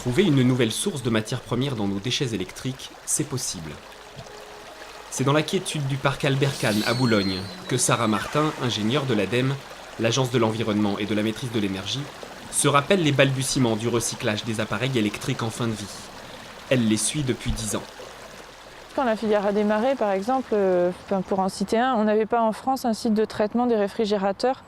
Trouver une nouvelle source de matière première dans nos déchets électriques, c'est possible. C'est dans la quiétude du parc Albert Kahn à Boulogne que Sarah Martin, ingénieure de l'ADEME, l'Agence de l'environnement et de la maîtrise de l'énergie, se rappelle les balbutiements du recyclage des appareils électriques en fin de vie. Elle les suit depuis 10 ans. Quand la filière a démarré, par exemple, pour en citer un, on n'avait pas en France un site de traitement des réfrigérateurs.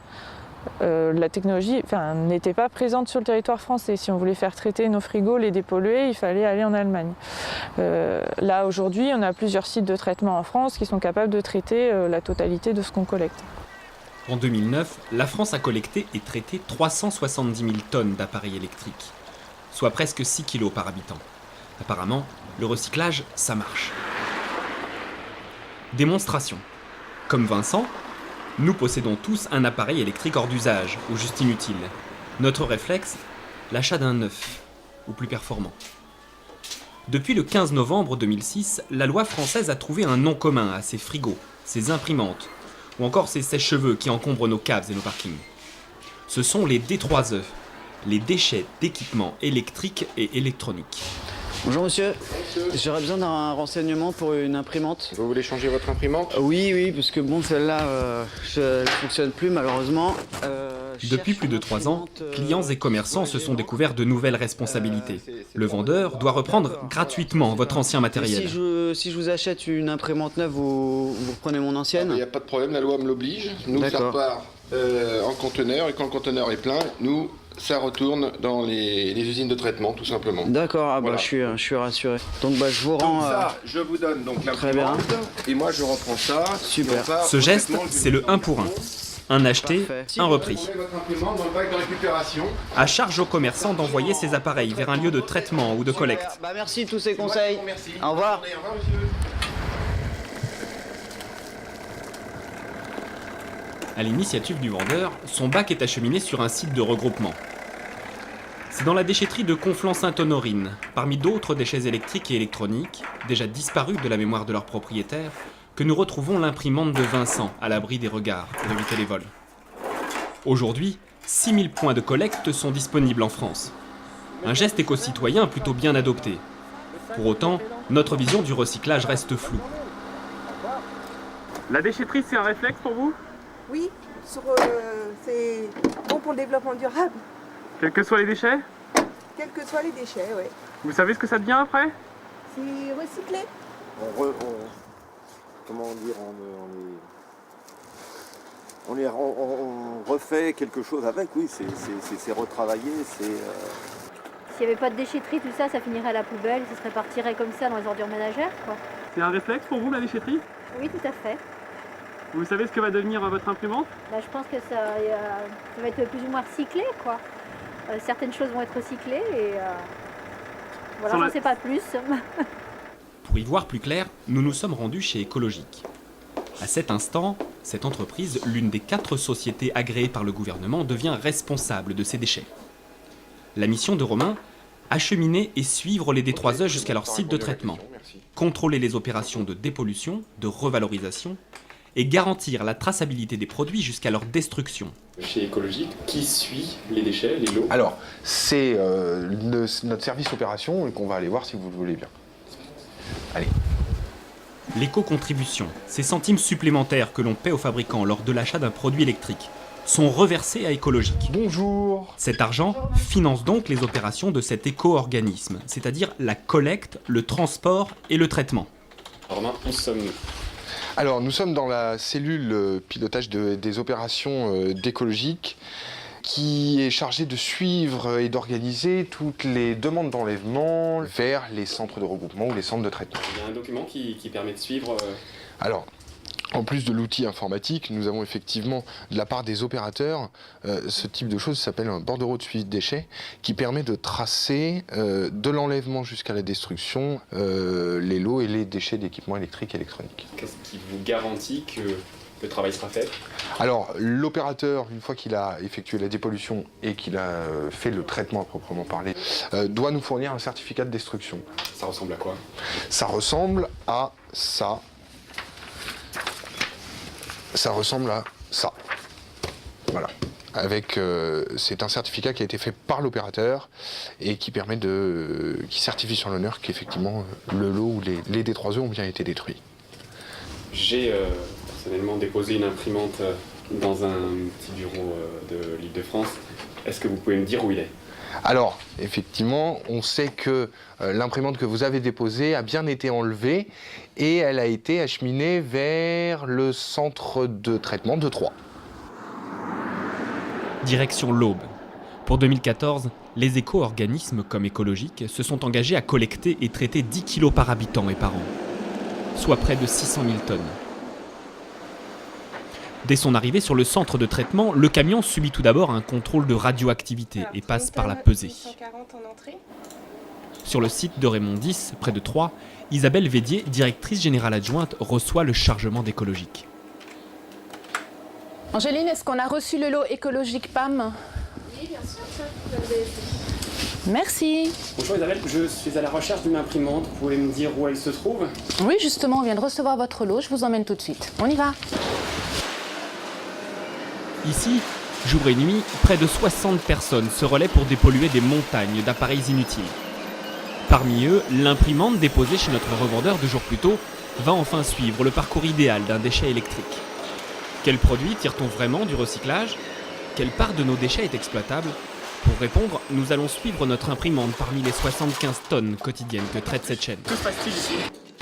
La technologie n'était pas présente sur le territoire français. Si on voulait faire traiter nos frigos, les dépolluer, il fallait aller en Allemagne. Là, aujourd'hui, on a plusieurs sites de traitement en France qui sont capables de traiter la totalité de ce qu'on collecte. En 2009, la France a collecté et traité 370 000 tonnes d'appareils électriques, soit presque 6 kg par habitant. Apparemment, le recyclage, ça marche. Démonstration. Comme Vincent, nous possédons tous un appareil électrique hors d'usage, ou juste inutile. Notre réflexe, l'achat d'un neuf, ou plus performant. Depuis le 15 novembre 2006, la loi française a trouvé un nom commun à ces frigos, ces imprimantes, ou encore ces sèche-cheveux qui encombrent nos caves et nos parkings. Ce sont les D3E, les déchets d'équipements électriques et électroniques. Bonjour monsieur, j'aurais besoin d'un renseignement pour une imprimante. Vous voulez changer votre imprimante ? Oui, parce que bon, celle-là, ne fonctionne plus malheureusement. Depuis plus de 3 ans, clients et commerçants se sont découverts de nouvelles responsabilités. Le vendeur doit reprendre gratuitement votre ancien matériel. Si je vous achète une imprimante neuve, vous reprenez mon ancienne ? Il n'y a pas de problème, la loi me l'oblige. Nous, ça repart en conteneur, et quand le conteneur est plein, nous, ça retourne dans les usines de traitement, tout simplement. D'accord, voilà. Je suis rassuré. Donc je vous rends... Donc ça, je vous donne donc l'imprimante, et moi je reprends ça. Super. Ce geste, c'est le 1 pour 1. Un acheté, Parfait. un repris. Vous mettez votre imprimante dans le bac de récupération. À charge aux commerçants d'envoyer ces appareils vers un lieu de traitement ou de collecte. Merci de tous ces conseils. Merci. Au revoir. Au revoir, monsieur. À l'initiative du vendeur, son bac est acheminé sur un site de regroupement. C'est dans la déchetterie de Conflans-Sainte-Honorine, parmi d'autres déchets électriques et électroniques, déjà disparus de la mémoire de leurs propriétaires, que nous retrouvons l'imprimante de Vincent, à l'abri des regards, pour éviter les vols. Aujourd'hui, 6000 points de collecte sont disponibles en France. Un geste éco-citoyen plutôt bien adopté. Pour autant, notre vision du recyclage reste floue. La déchetterie, c'est un réflexe pour vous ? Oui, c'est bon pour le développement durable, Quels que soient les déchets ? quels que soient les déchets, oui. Vous savez ce que ça devient après ? C'est recyclé. On refait quelque chose avec, oui, c'est retravaillé, c'est... S'il n'y avait pas de déchetterie, tout ça, ça finirait à la poubelle, ça se répartirait comme ça dans les ordures ménagères, quoi. C'est un réflexe pour vous, la déchetterie ? Oui, tout à fait. Vous savez ce que va devenir votre imprimante ? Bah, je pense que ça va être plus ou moins recyclé, quoi. Certaines choses vont être recyclées et voilà, j'en sais pas plus. Pour y voir plus clair, nous nous sommes rendus chez Ecologique. À cet instant, cette entreprise, l'une des 4 sociétés agréées par le gouvernement, devient responsable de ces déchets. La mission de Romain, acheminer et suivre les D3E jusqu'à leur site de traitement, contrôler les opérations de dépollution, de revalorisation, et garantir la traçabilité des produits jusqu'à leur destruction. Chez Ecologique, qui suit les déchets, les lots ? Alors, c'est notre service opération et qu'on va aller voir si vous le voulez bien. Allez. L'éco-contribution, ces centimes supplémentaires que l'on paie aux fabricants lors de l'achat d'un produit électrique, sont reversés à Ecologique. Bonjour. Cet argent finance donc les opérations de cet éco-organisme, c'est-à-dire la collecte, le transport et le traitement. Romain, où sommes-nous ? Alors, nous sommes dans la cellule pilotage des opérations d'Ecologique qui est chargée de suivre et d'organiser toutes les demandes d'enlèvement vers les centres de regroupement ou les centres de traitement. Il y a un document qui permet de suivre... Alors, en plus de l'outil informatique, nous avons effectivement, de la part des opérateurs, ce type de chose s'appelle un bordereau de suivi de déchets qui permet de tracer de l'enlèvement jusqu'à la destruction les lots et les déchets d'équipements électriques et électroniques. Qu'est-ce qui vous garantit que le travail sera fait ? Alors, l'opérateur, une fois qu'il a effectué la dépollution et qu'il a fait le traitement à proprement parler, doit nous fournir un certificat de destruction. Ça ressemble à quoi ? Ça ressemble à ça. Ça ressemble à ça. Voilà. C'est un certificat qui a été fait par l'opérateur et qui certifie sur l'honneur qu'effectivement le lot ou les D3E ont bien été détruits. J'ai personnellement déposé une imprimante dans un petit bureau de l'Île-de-France. Est-ce que vous pouvez me dire où il est ? Alors, effectivement, on sait que l'imprimante que vous avez déposée a bien été enlevée et elle a été acheminée vers le centre de traitement de Troyes. Direction l'Aube. Pour 2014, les éco-organismes comme écologiques se sont engagés à collecter et traiter 10 kg par habitant et par an, soit près de 600 000 tonnes. Dès son arrivée sur le centre de traitement, le camion subit tout d'abord un contrôle de radioactivité et passe par la pesée. Sur le site de Raymond X, près de Troyes, Isabelle Védier, directrice générale adjointe, reçoit le chargement d'Écologique. Angéline, est-ce qu'on a reçu le lot écologique PAM ? Oui, bien sûr, ça. Merci. Bonjour Isabelle, je suis à la recherche d'une imprimante. Vous pouvez me dire où elle se trouve ? Oui, justement, on vient de recevoir votre lot. Je vous emmène tout de suite. On y va. Ici, jour et nuit, près de 60 personnes se relaient pour dépolluer des montagnes d'appareils inutiles. Parmi eux, l'imprimante déposée chez notre revendeur 2 jours plus tôt va enfin suivre le parcours idéal d'un déchet électrique. Quel produit tire-t-on vraiment du recyclage ? Quelle part de nos déchets est exploitable ? Pour répondre, nous allons suivre notre imprimante parmi les 75 tonnes quotidiennes que traite cette chaîne. Que se passe-t-il ici ?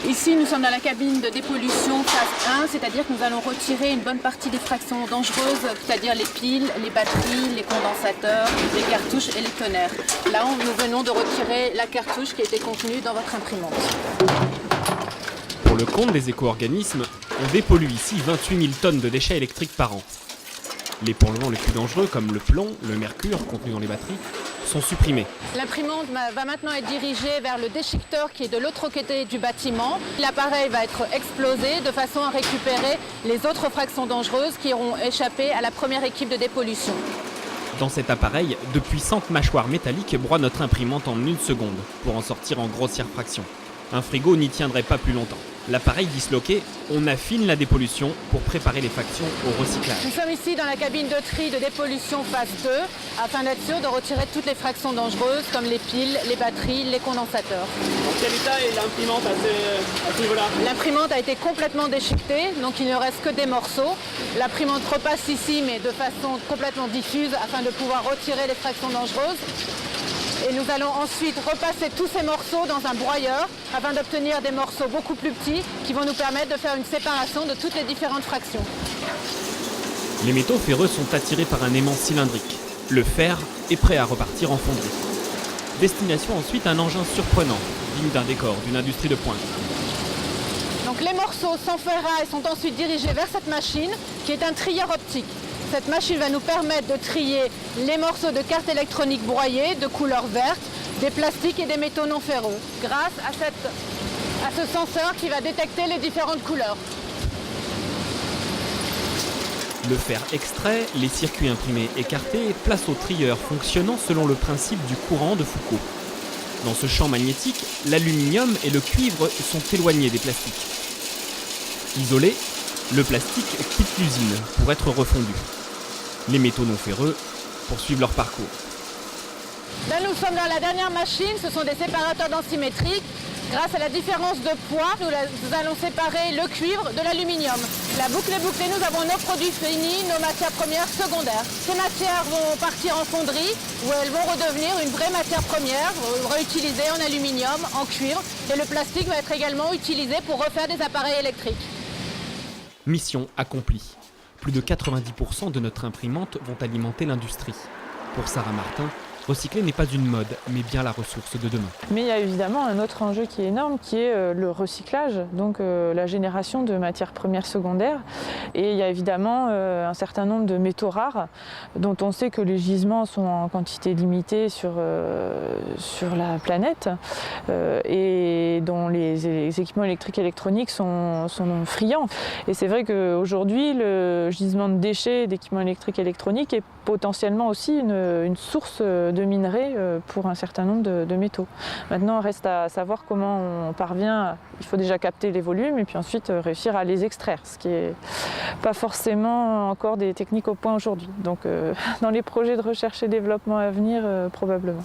Ici, nous sommes dans la cabine de dépollution phase 1, c'est-à-dire que nous allons retirer une bonne partie des fractions dangereuses, c'est-à-dire les piles, les batteries, les condensateurs, les cartouches et les tonnerres. Là, nous venons de retirer la cartouche qui était contenue dans votre imprimante. Pour le compte des éco-organismes, on dépollue ici 28 000 tonnes de déchets électriques par an. Les polluants les plus dangereux, comme le plomb, le mercure contenu dans les batteries, sont supprimés. L'imprimante va maintenant être dirigée vers le déchiqueteur qui est de l'autre côté du bâtiment. L'appareil va être explosé de façon à récupérer les autres fractions dangereuses qui auront échappé à la première équipe de dépollution. Dans cet appareil, de puissantes mâchoires métalliques broient notre imprimante en 1 seconde pour en sortir en grossières fractions. Un frigo n'y tiendrait pas plus longtemps. L'appareil disloqué, on affine la dépollution pour préparer les fractions au recyclage. Nous sommes ici dans la cabine de tri de dépollution phase 2 afin d'être sûr de retirer toutes les fractions dangereuses comme les piles, les batteries, les condensateurs. Dans quel état est l'imprimante à ce niveau-là ? L'imprimante a été complètement déchiquetée, donc il ne reste que des morceaux. L'imprimante repasse ici mais de façon complètement diffuse afin de pouvoir retirer les fractions dangereuses. Et nous allons ensuite repasser tous ces morceaux dans un broyeur afin d'obtenir des morceaux beaucoup plus petits qui vont nous permettre de faire une séparation de toutes les différentes fractions. Les métaux ferreux sont attirés par un aimant cylindrique. Le fer est prêt à repartir en fonderie. Destination ensuite un engin surprenant, digne d'un décor d'une industrie de pointe. Donc les morceaux s'enferraillent et sont ensuite dirigés vers cette machine qui est un trieur optique. Cette machine va nous permettre de trier les morceaux de cartes électroniques broyées de couleur verte, des plastiques et des métaux non ferreux, grâce à ce senseur qui va détecter les différentes couleurs. Le fer extrait, les circuits imprimés écartés, place au trieur fonctionnant selon le principe du courant de Foucault. Dans ce champ magnétique, l'aluminium et le cuivre sont éloignés des plastiques. Isolé, le plastique quitte l'usine pour être refondu. Les métaux non ferreux poursuivent leur parcours. Là, nous sommes dans la dernière machine, ce sont des séparateurs densimétriques. Grâce à la différence de poids, nous allons séparer le cuivre de l'aluminium. La boucle est bouclée, nous avons nos produits finis, nos matières premières secondaires. Ces matières vont partir en fonderie où elles vont redevenir une vraie matière première, réutilisée en aluminium, en cuivre. Et le plastique va être également utilisé pour refaire des appareils électriques. Mission accomplie. Plus de 90% de notre imprimante vont alimenter l'industrie. Pour Sarah Martin, recycler n'est pas une mode, mais bien la ressource de demain. Mais il y a évidemment un autre enjeu qui est énorme, qui est le recyclage, donc la génération de matières premières secondaires. Et il y a évidemment un certain nombre de métaux rares, dont on sait que les gisements sont en quantité limitée sur la planète, et dont les équipements électriques et électroniques sont friands. Et c'est vrai qu'aujourd'hui, le gisement de déchets d'équipements électriques et électroniques est potentiellement aussi une source de minerai pour un certain nombre de métaux. Maintenant, il reste à savoir comment on parvient. Il faut déjà capter les volumes et puis ensuite réussir à les extraire, ce qui n'est pas forcément encore des techniques au point aujourd'hui. Donc dans les projets de recherche et développement à venir, probablement.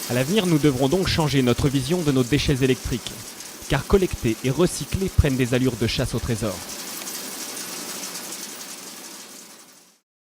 À l'avenir, nous devrons donc changer notre vision de nos déchets électriques, car collecter et recycler prennent des allures de chasse au trésor.